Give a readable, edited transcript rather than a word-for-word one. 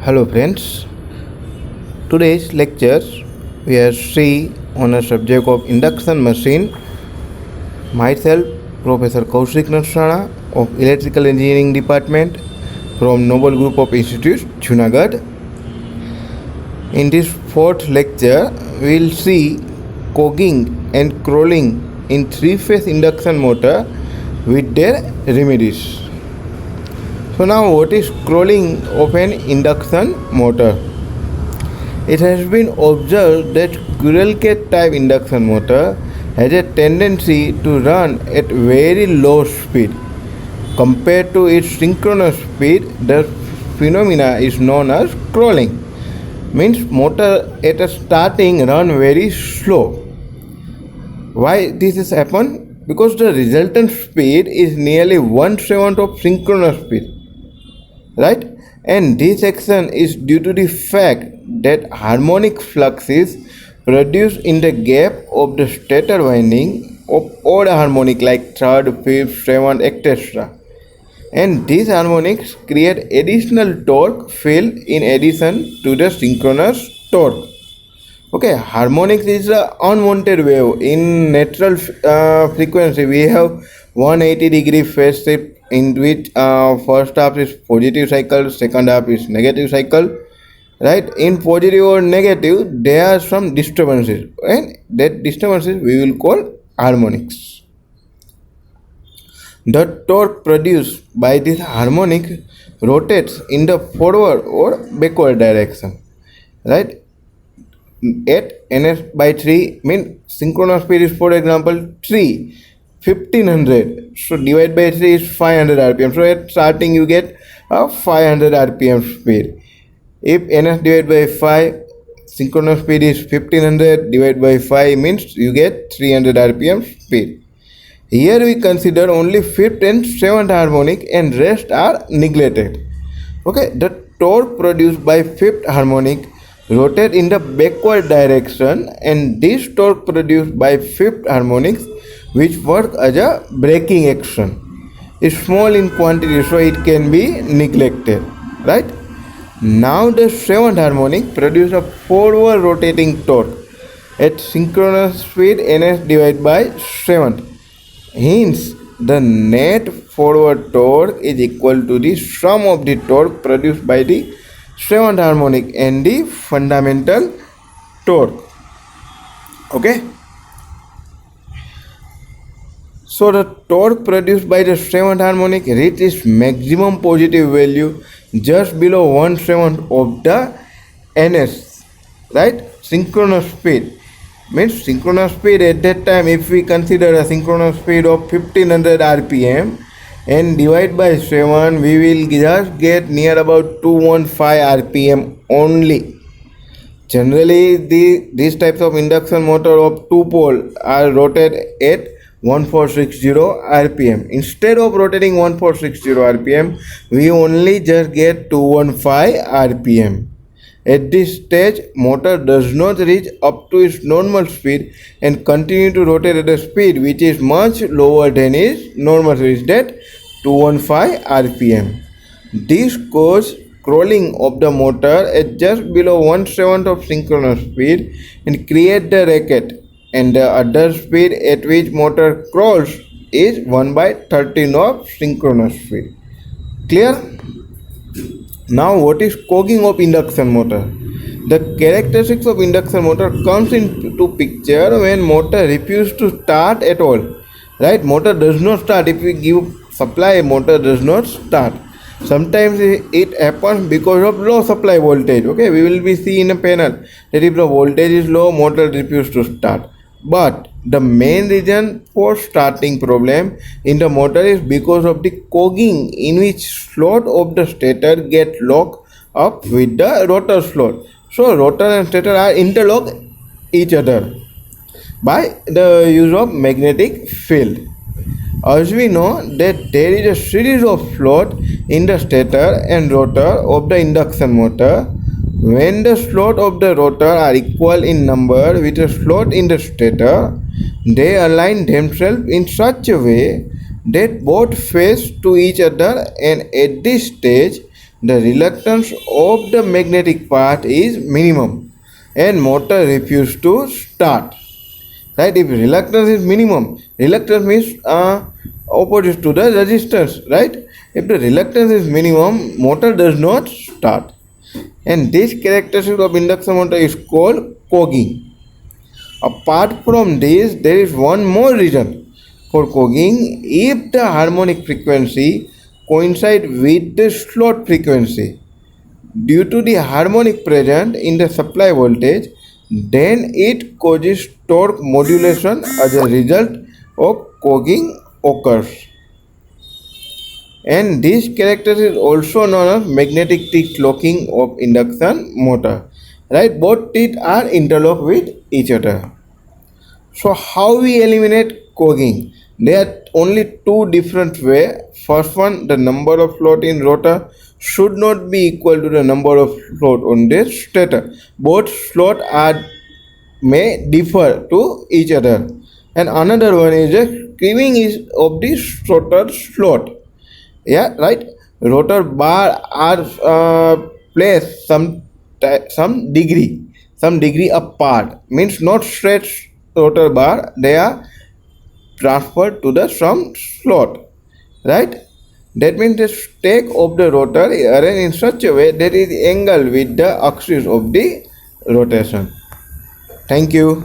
Hello friends, today's lecture we are see on a subject of induction machine. Myself, Professor Kaushik Nasrana of Electrical Engineering Department from Noble Group of Institutes, Junagadh. In this fourth lecture, we will see cogging and crawling in three-phase induction motor with their remedies. So now what is crawling of an induction motor? It has been observed that squirrel cage type induction motor has a tendency to run at very low speed. Compared to its synchronous speed, the phenomena is known as crawling. Means motor at a starting run very slow. Why this has happened? Because the resultant speed is nearly 1/7 of synchronous speed. Right? And this action is due to the fact that harmonic flux is produced in the gap of the stator winding of odd harmonic like third, fifth, seventh, etc. And these harmonics create additional torque field in addition to the synchronous torque. Okay, harmonics is an unwanted wave. In natural frequency, we have 180-degree phase shift in which first half is positive cycle, second half is negative cycle. Right? In positive or negative, there are some disturbances, and that disturbances we will call harmonics. The torque produced by this harmonic rotates in the forward or backward direction. Right? At ns by 3 mean synchronous speed is, for example, 1500, so divide by 3 is 500 rpm. So at starting you get a 500 rpm speed. If ns divided by 5, synchronous speed is 1500, divided by 5 means you get 300 rpm speed. Here we consider only 5th and 7th harmonic and rest are neglected. Okay, the torque produced by 5th harmonic rotate in the backward direction, and this torque produced by 5th harmonics which work as a braking action is small in quantity, so it can be neglected. Right? Now the 7th harmonic produce a forward rotating torque at synchronous speed ns divided by 7. Hence the net forward torque is equal to the sum of the torque produced by the 7th harmonic and the fundamental torque. Okay. So the torque produced by the 7th harmonic reaches its maximum positive value just below 1/7 of the ns. Right? Synchronous speed. Means synchronous speed at that time, if we consider a synchronous speed of 1500 rpm and divide by 7, we will just get near about 215 rpm only. Generally, these types of induction motor of 2-pole are rotated at 1460 rpm. Instead of rotating 1460 rpm, we only just get 215 rpm. At this stage, motor does not reach up to its normal speed and continue to rotate at a speed which is much lower than its normal speed, that 215 rpm. This causes crawling of the motor at just below 1/7 of synchronous speed and create the racket, and the other speed at which motor crawls is 1/13 of synchronous speed. Clear? Now what is cogging of induction motor? The characteristics of induction motor comes into picture when motor refuses to start at all. Right? Motor does not start. If we give supply, motor does not start. Sometimes it happens because of low supply voltage. Okay, we will be see in a panel that if the voltage is low, motor refuses to start. But the main reason for starting problem in the motor is because of the cogging, in which slot of the stator get locked up with the rotor slot. So rotor and stator are interlock each other by the use of magnetic field. As we know that there is a series of slots in the stator and rotor of the induction motor. When the slots of the rotor are equal in number with a slot in the stator, they align themselves in such a way that both face to each other, and at this stage the reluctance of the magnetic part is minimum and motor refuses to start. Right? If reluctance is minimum, reluctance means opposite to the resistance. Right? If the reluctance is minimum, motor does not start. And this characteristic of induction motor is called cogging. Apart from this, there is one more reason for cogging. If the harmonic frequency coincides with the slot frequency due to the harmonic present in the supply voltage, then it causes torque modulation. As a result of cogging occurs. And this character is also known as magnetic teeth locking of induction motor. Right? Both teeth are interlocked with each other. So how we eliminate cogging? There are only two different ways. First one, the number of slot in rotor should not be equal to the number of slot on the stator. Both slot may differ to each other. And another one is the screwing is of the rotor slot. Yeah, right. Rotor bar are placed some degree apart. Means not straight rotor bar. They are transferred to the some slot. Right. That means the stake of the rotor is arranged in such a way that it is angled with the axis of the rotation. Thank you.